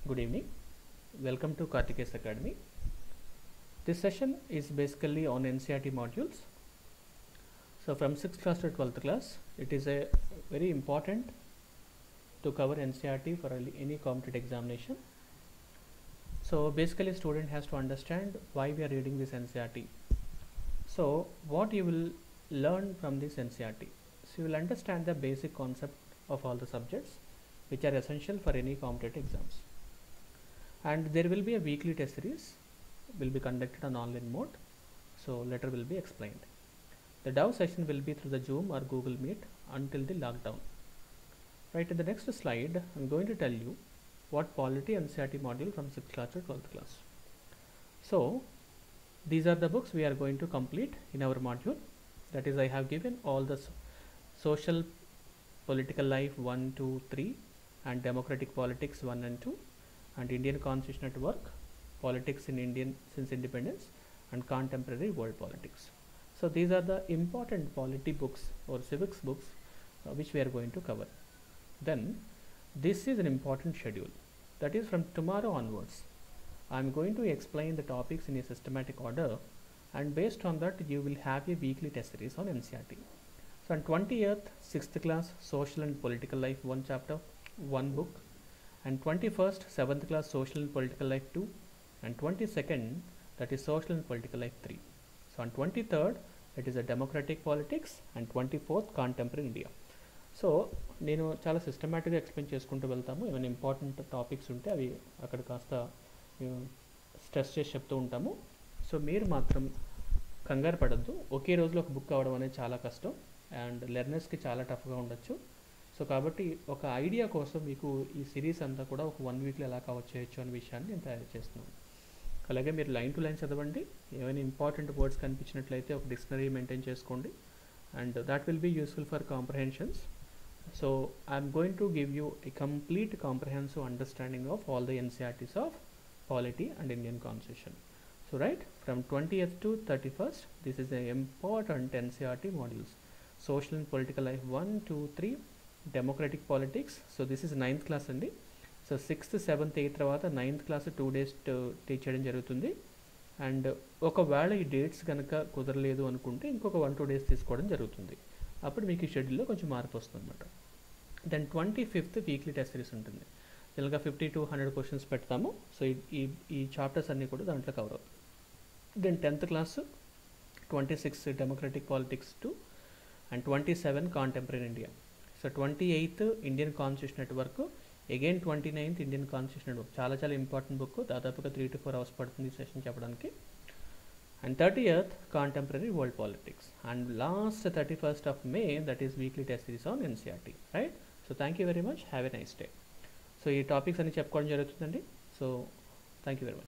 Good evening. Welcome to Kartikesh Academy. This session is basically on NCERT modules. So from 6th class to 12th class, it is a very important to cover NCERT for any competitive examination. So basically student has to understand why we are reading this NCERT. So what you will learn from this NCERT? So you will understand the basic concept of all the subjects which are essential for any competitive exams. And there will be a weekly test series will be conducted on online mode, so later will be explained. The DAO session will be through the Zoom or Google Meet until the lockdown. Right, in the next slide I am going to tell you what polity NCERT module from 6th class to 12th class. So these are the books we are going to complete in our module. That is, I have given all the social political life 1, 2, 3 and democratic politics 1 and 2 and Indian Constitution at work, politics in Indian since independence and contemporary world politics. So these are the important polity books or civics books which we are going to cover. Then this is an important schedule, that is from tomorrow onwards I am going to explain the topics in a systematic order, and based on that you will have a weekly test series on NCERT. So on 20th 6th class social and political life 1 chapter 1 book, and 21st 7th class social and political life 2, and 22nd that is social and political life 3. So on 23rd that is a democratic politics and 24th contemporary India. So నేను చాలా సిస్టమేటిక్గా explain చేసుకుంటూ వెళ్తాము. ఏమైనా important topics ఉంటే అవి అక్కడ కాస్త స్ట్రెస్ చేసి చెప్తూ ఉంటాము. సో మీరు మాత్రం కంగారు పడద్దు. ఒకే రోజులో ఒక బుక్ అవ్వడం అనేది చాలా కష్టం అండ్ లెర్నర్స్కి చాలా టఫ్గా ఉండొచ్చు. సో కాబట్టి ఒక ఐడియా కోసం మీకు ఈ సిరీస్ అంతా కూడా ఒక 1 వీక్లో ఎలా కవర్ చేయొచ్చు అనే విషయాన్ని నేను తయారు చేస్తున్నాను. అలాగే మీరు లైన్ టు లైన్ చదవండి. ఏమైనా ఇంపార్టెంట్ వర్డ్స్ కనిపించినట్లయితే ఒక డిక్షనరీ మెయింటైన్ చేసుకోండి and that will be useful for comprehensions. So I am going to give you a complete comprehensive understanding of all the NCERTs of polity and Indian Constitution. So right from 20th to 31st this is the important NCERT modules: social and political life 1, 2, 3, democratic politics. So this is 9th class అండి. So 6th 7th 8th తర్వాత 9th class 2 days teach చేయడం జరుగుతుంది. And ఒకవేళ ఈ dates కనుక కుదరలేదు అనుకుంటే ఇంకొక 1-2 days తీసుకోవడం జరుగుతుంది. అప్పుడు మీకు ఈ షెడ్యూల్లో కొంచెం మార్పు వస్తుంది అనమాట. Then 25th weekly test series ఉంటుంది. జనరల్గా 50 to 100 క్వశ్చన్స్ పెడతాము. సో ఈ చాప్టర్స్ అన్నీ కూడా దాంట్లో కవర్ అవుతాయి. Then 10th class 26 democratic politics 2 and 27 contemporary India. So 28th Indian constitution network, again 29th Indian constitution network. చాలా చాలా ఇంపార్టెంట్ బుక్. దాదాపుగా 3 to 4 hours పడుతుంది ఈ సెషన్ చెప్పడానికి. And 30th contemporary world politics, and last 31st of May that is weekly test series on NCERT, right? So thank you very much, have a nice day. So ఈ topics అన్ని చెప్పుకోవడం జరుగుతుందండి. So thank you very much.